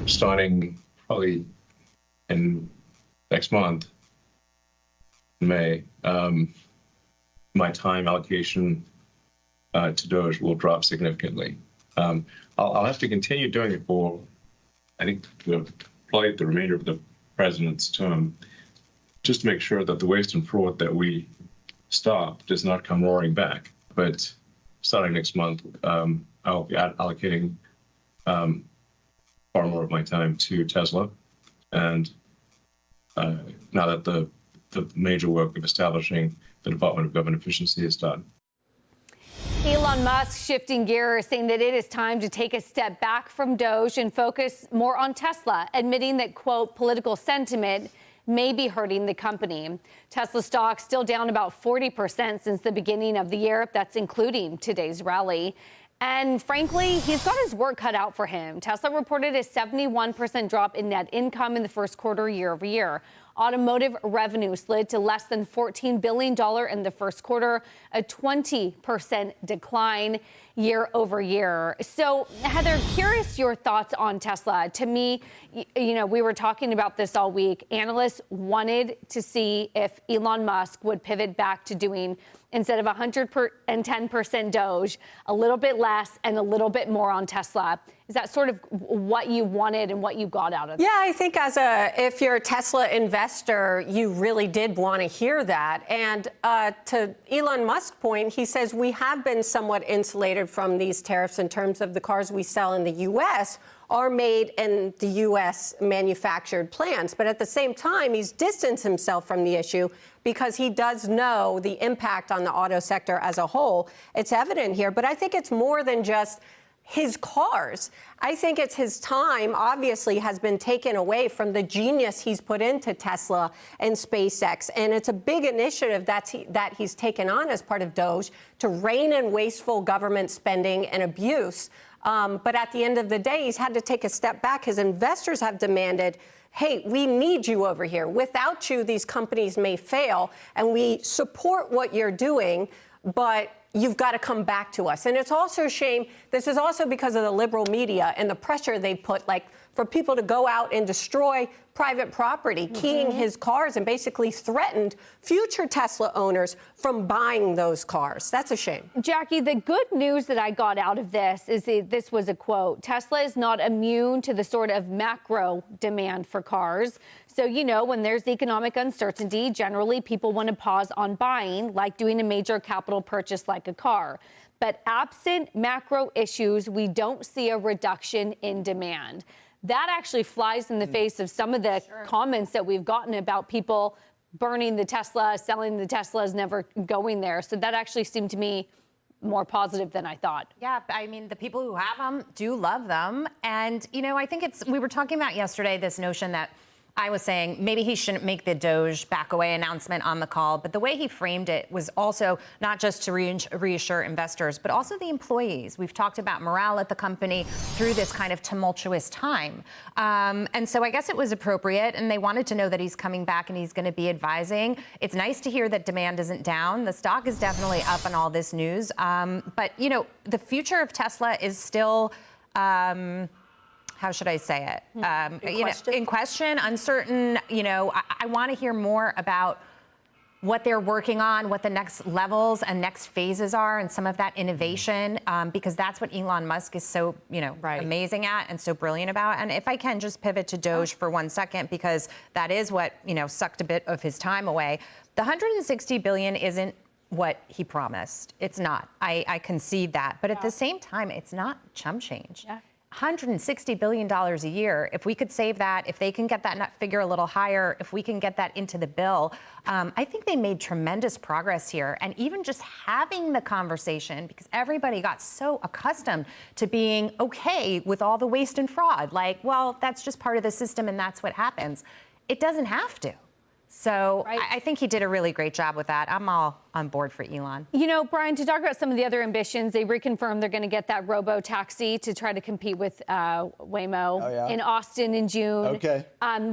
starting probably in next month, May, my time allocation to DOGE will drop significantly. I'll have to continue doing it for, I think, probably the remainder of the president's term, just to make sure that the waste and fraud that we stop does not come roaring back. But starting next month, I'll be allocating far more of my time to Tesla. And now that the major work of establishing the Department of Government Efficiency is done. Elon Musk shifting gears, saying that it is time to take a step back from DOGE and focus more on Tesla, admitting that, quote, political sentiment may be hurting the company. Tesla stock still down about 40% since the beginning of the year. That's including today's rally. And frankly, he's got his work cut out for him. Tesla reported a 71% drop in net income in the first quarter year over year. Automotive revenue slid to less than $14 billion in the first quarter, a 20% decline year over year. So, Heather, curious your thoughts on Tesla. To me, you know, we were talking about this all week. Analysts wanted to see if Elon Musk would pivot back to doing, instead of 110% DOGE, a little bit less and a little bit more on Tesla. Is that sort of what you wanted and what you got out of it? Yeah, I think if you're a Tesla investor, you really did want to hear that. And to Elon Musk's point, he says we have been somewhat insulated from these tariffs in terms of the cars we sell in the U.S. are made in the U.S. manufactured plants. But at the same time, he's distanced himself from the issue because he does know the impact on the auto sector as a whole. It's evident here. But I think it's more than just his cars. I think it's his time, obviously, has been taken away from the genius he's put into Tesla and SpaceX. And it's a big initiative that he's taken on as part of DOGE to rein in wasteful government spending and abuse. But at the end of the day, he's had to take a step back. His investors have demanded, hey, we need you over here. Without you, these companies may fail. And we support what you're doing, but you've got to come back to us. And it's also a shame. This is also because of the liberal media and the pressure they put, like, for people to go out and destroy private property, keying his cars, and basically threatened future Tesla owners from buying those cars. That's a shame. Jackie, the good news that I got out of this is this was a quote. Tesla is not immune to the sort of macro demand for cars. So, you know, when there's economic uncertainty, generally people want to pause on buying, like doing a major capital purchase like a car. But absent macro issues, we don't see a reduction in demand. That actually flies in the face of some of the comments that we've gotten about people burning the Tesla, selling the Teslas, never going there. So that actually seemed to me more positive than I thought. Yeah, I mean, the people who have them do love them. And, you know, I think we were talking about yesterday this notion that I was saying maybe he shouldn't make the DOGE back away announcement on the call, but the way he framed it was also not just to reassure investors, but also the employees. We've talked about morale at the company through this kind of tumultuous time. And so I guess it was appropriate, and they wanted to know that he's coming back and he's going to be advising. It's nice to hear that demand isn't down. The stock is definitely up on all this news. But, you know, the future of Tesla is still how should I say it? In question, uncertain. You know, I want to hear more about what they're working on, what the next levels and next phases are, and some of that innovation, because that's what Elon Musk is so, you know, amazing at and so brilliant about. And if I can just pivot to DOGE for 1 second, because that is what, you know, sucked a bit of his time away. The $160 billion isn't what he promised. It's not. I concede that. But at the same time, it's not chump change. $160 billion a year. If we could save that, if they can get that net figure a little higher, if we can get that into the bill, I think they made tremendous progress here. And even just having the conversation, because everybody got so accustomed to being okay with all the waste and fraud, like, well, that's just part of the system and that's what happens. It doesn't have to. So I think he did a really great job with that. I'm all on board for Elon. You know, Brian, to talk about some of the other ambitions, they reconfirmed they're going to get that robo-taxi to try to compete with Waymo in Austin in June.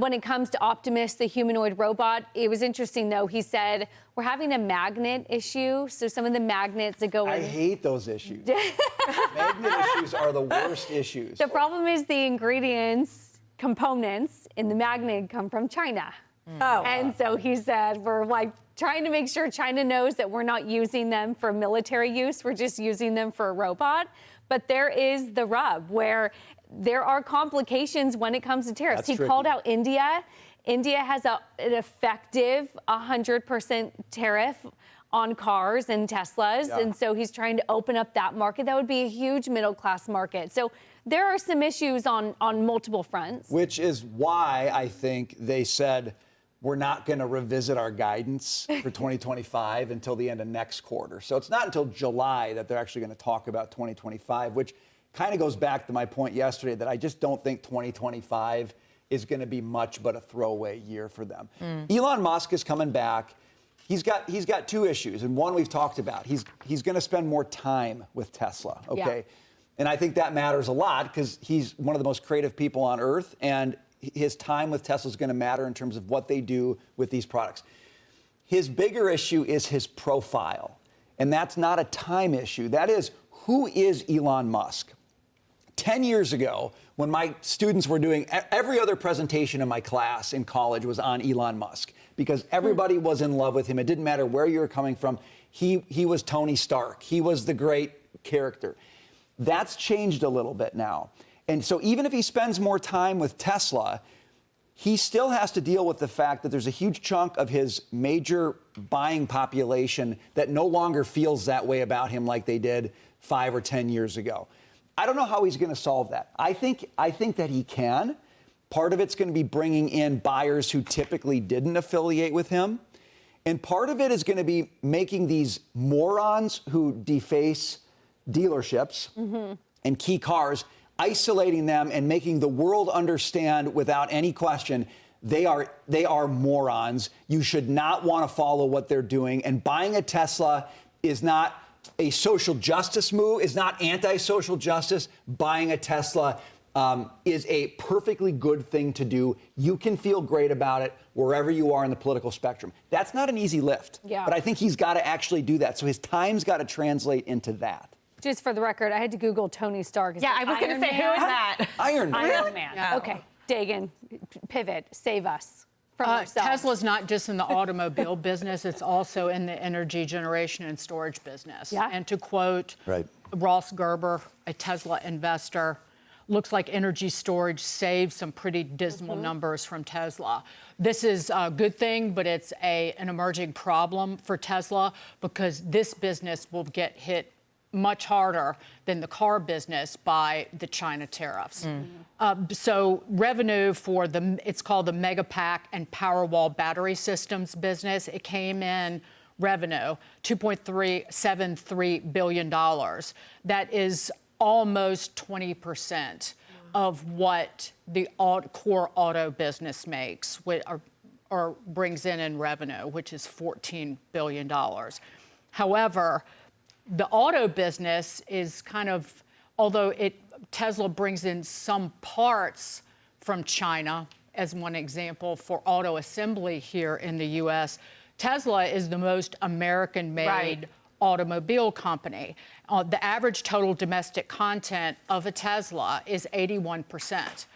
When it comes to Optimus, the humanoid robot, it was interesting, though. He said, we're having a magnet issue. So some of the magnets that go in. I hate those issues. Magnet issues are the worst issues. The problem is the ingredients components in the magnet come from China. Oh. And so he said, we're like trying to make sure China knows that we're not using them for military use. We're just using them for a robot. But there is the rub where there are complications when it comes to tariffs. He called out India. India has an effective 100% tariff on cars and Teslas. Yeah. And so he's trying to open up that market. That would be a huge middle class market. So there are some issues on multiple fronts. Which is why I think they said we're not going to revisit our guidance for 2025 until the end of next quarter. So it's not until July that they're actually going to talk about 2025, which kind of goes back to my point yesterday that I just don't think 2025 is going to be much but a throwaway year for them. Elon Musk is coming back. He's got two issues, and one we've talked about. He's going to spend more time with Tesla, okay? Yeah. And I think that matters a lot because he's one of the most creative people on earth, and his time with Tesla is going to matter in terms of what they do with these products. His bigger issue is his profile, and that's not a time issue. That is, who is Elon Musk? 10 years ago, when my students were doing every other presentation in my class in college was on Elon Musk because everybody was in love with him. It didn't matter where you were coming from. He was Tony Stark. He was the great character. That's changed a little bit now. And so even if he spends more time with Tesla, he still has to deal with the fact that there's a huge chunk of his major buying population that no longer feels that way about him like they did 5 or 10 years ago. I don't know how he's going to solve that. I think that he can. Part of it's going to be bringing in buyers who typically didn't affiliate with him. And part of it is going to be making these morons who deface dealerships and key cars, isolating them and making the world understand without any question they are morons. You should not want to follow what they're doing. And buying a Tesla is not a social justice move, is not anti-social justice. Buying a Tesla is a perfectly good thing to do. You can feel great about it wherever you are in the political spectrum. That's not an easy lift, but I think he's got to actually do that. So his time's got to translate into that. Just for the record, I had to Google Tony Stark. Yeah, I was going to say, who is that? Iron Man. Iron Man. Yeah. Okay, Dagan, pivot, save us from ourselves. Tesla's not just in the automobile business, it's also in the energy generation and storage business. Yeah. And to quote Ross Gerber, a Tesla investor, looks like energy storage saves some pretty dismal numbers from Tesla. This is a good thing, but it's an emerging problem for Tesla because this business will get hit much harder than the car business by the China tariffs. So revenue for it's called the Megapack and Powerwall battery systems business. It came in revenue, $2.373 billion. That is almost 20% of what the core auto business makes or brings in revenue, which is $14 billion. However, the auto business is kind of, although Tesla brings in some parts from China, as one example, for auto assembly here in the U.S., Tesla is the most American-made automobile company. The average total domestic content of a Tesla is 81%.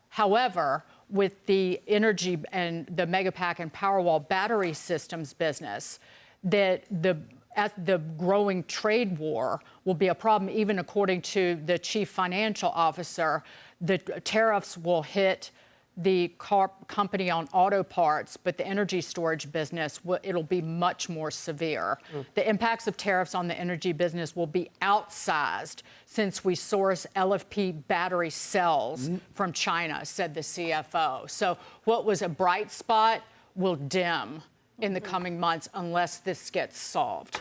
However, with the energy and the Megapack and Powerwall battery systems business, the growing trade war will be a problem. Even according to the chief financial officer, the tariffs will hit the car company on auto parts, but the energy storage business, it'll be much more severe. The impacts of tariffs on the energy business will be outsized since we source LFP battery cells from China, said the CFO. So what was a bright spot will dim in the coming months unless this gets solved.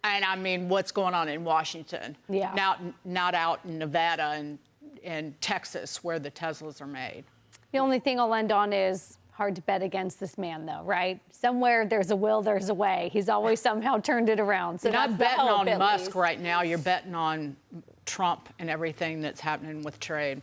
And I mean, what's going on in Washington? Yeah. Not out in Nevada and Texas where the Teslas are made. The only thing I'll end on is hard to bet against this man, though, right? Somewhere there's a will, there's a way. He's always somehow turned it around. So you're not betting on Musk right now. You're betting on Trump and everything that's happening with trade.